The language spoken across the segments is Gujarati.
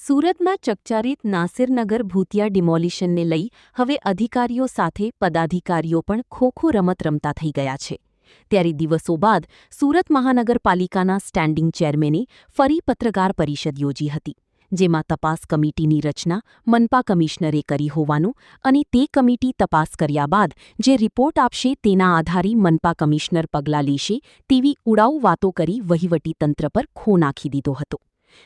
સુરતમાં ચકચારિત નાસિરનગર ભૂતિયા ડિમોલિશનને લઈ હવે અધિકારીઓ સાથે પદાધિકારીઓ પણ ખોખો રમત રમતા થઈ ગયા છે। ત્યારે દિવસો બાદ સુરત મહાનગરપાલિકાના સ્ટેન્ડિંગ ચેરમેને ફરી પત્રકાર પરિષદ યોજી હતી, જેમાં તપાસ કમિટીની રચના મનપા કમિશનરે કરી હોવાનું અને તે કમિટી તપાસ કર્યા બાદ જે રિપોર્ટ આપશે તેના આધારે મનપા કમિશનર પગલાં લેશે તેવી ઉડાઉ વાતો કરી વહીવટીતંત્ર પર ખો નાખી દીધો હતો।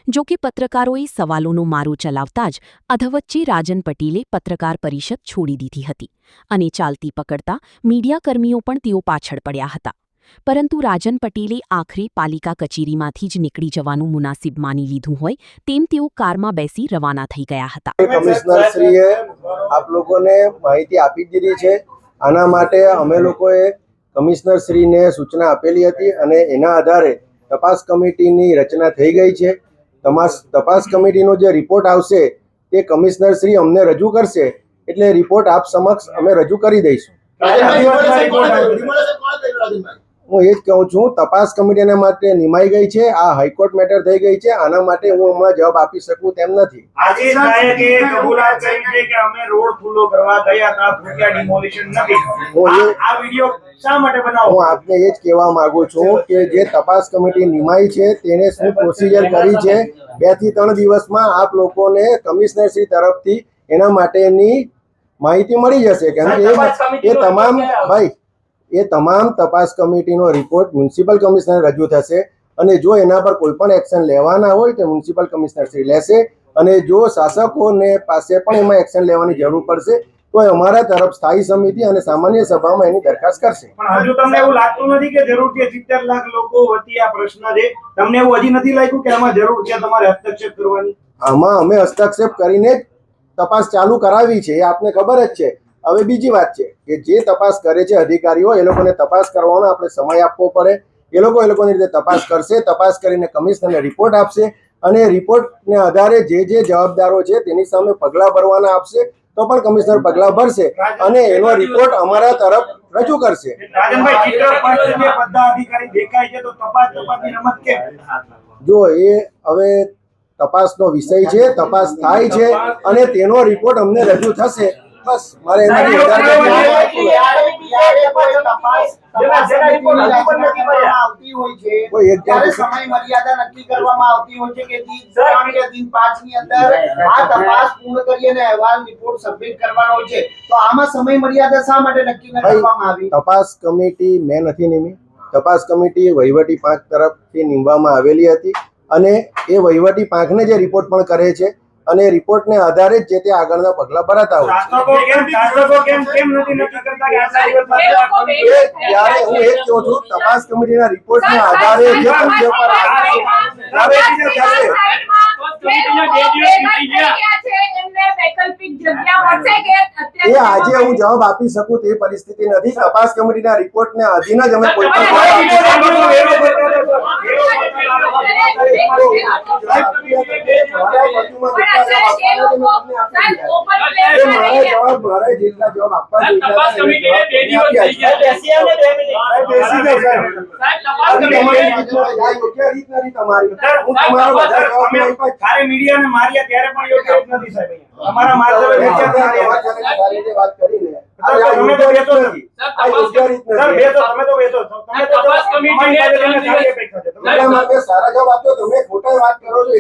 જો કે પત્રકારોએ સવાલોનો મારો ચલાવતા જ અધવચ્ચે રાજન પટેલે પત્રકાર પરિષદ છોડી દીધી હતી અને ચાલતી પકડતા મીડિયાકર્મીઓ પણ તેઓ પાછળ પડ્યા હતા, પરંતુ રાજન પટેલે આખરે પાલિકા કચેરીમાંથી જ નીકળી જવાનું મુનાસિબ માની લીધું હોય તેમ તેઓ કારમાં બેસી રવાના થઈ ગયા હતા। કમિશનરશ્રીએ આપ લોકોને માહિતી આપી દીધી છે। આના માટે અમે લોકોએ કમિશનરશ્રીને સૂચના આપેલી હતી અને એના આધારે તપાસ કમિટીની રચના થઈ ગઈ છે। તપાસ કમિટીનો જે રિપોર્ટ આવશે તે કમિશનરશ્રી અમને રજૂ કરશે, એટલે રિપોર્ટ આપ સમક્ષ અમે રજૂ કરી દઈશું। હું એ જ કહું છું, તપાસ કમિટીના માટે નિમાઈ ગઈ છે, આ હાઈકોર્ટ મેટર થઈ ગઈ છે, આના માટે હું હમણાં જવાબ આપી શકું તેમ નથી। હું આપને એ જ કહેવા માંગુ છું કે જે તપાસ કમિટી નિમાઈ છે તેને શું પ્રોસિજર કરી છે, 2 થી 3 દિવસમાં આપ લોકોને કમિશનરશ્રી તરફથી એના માટેની માહિતી મળી જશે, કેમ કે એ તમામ તપાસ કમિટીનો રિપોર્ટ મ્યુનિસિપલ કમિશનર રજૂ થશે અને જો એના પર કોઈ પણ એક્શન લેવાના હોય તો મ્યુનિસિપલ કમિશનરશ્રી લેશે અને જો શાસકોને પાસે પણ એમાં એક્શન લેવાની જરૂર પડશે તો અમારા તરફ સ્થાયી સમિતિ અને સામાન્ય સભામાં એની દરખાસ્ત કરશે। પણ હજુ તમને એવું લાગતું નથી કે જરૂર છે? 70 લાખ લોકો વતી આ પ્રશ્ન છે, તમને એવું હજી નથી લાગ્યું કે આમાં જરૂર છે તમારે હસ્તક્ષેપ કરવાની? આમાં અમે હસ્તક્ષેપ કરીને તપાસ ચાલુ કરાવી છે, એ આપને ખબર જ છે। હવે બીજી વાત છે કે જે તપાસ કરે છે અધિકારીઓ, એ લોકોને તપાસ કરવાનો આપણે સમય આપવો પડે। એ લોકોની રીતે તપાસ કરશે, તપાસ કરીને કમિશનરને રિપોર્ટ આપશે અને રિપોર્ટને આધારે જે જવાબદારો છે તેની સામે પગલાં ભરવાના આપશે તો પણ કમિશનર પગલાં ભરશે અને એનો રિપોર્ટ અમારા તરફ રજૂ કરશે। જો એ હવે તપાસનો વિષય છે, તપાસ થાય છે અને તેનો રિપોર્ટ અમને રજૂ થશે, બસ મારે એનાથી તપાસ કમિટી મેં નથી નીમી, તપાસ કમિટી વહીવટી પાંખ તરફથી નીમવામાં આવેલી હતી અને એ વહીવટી પાંખને જે રિપોર્ટ પણ કરે છે અને રિપોર્ટને આધારે જ જે તે આગળના પગલા ભરાતા હોય છે। ત્યારે હું એ જ કહું છું, તપાસ કમિટીના રિપોર્ટને આધારે જે પગલાં એ આજે હું જવાબ આપી શકું તે પરિસ્થિતિ નથી। તપાસ કમિટીના રિપોર્ટને આધીન જ અમે કોઈ મીડિયાને માર્યા ત્યારે પણ યોગ્ય નથી સાહેબ। અમારા સારા જવાબ આપ્યો, તમે ખોટા વાત કરો છો।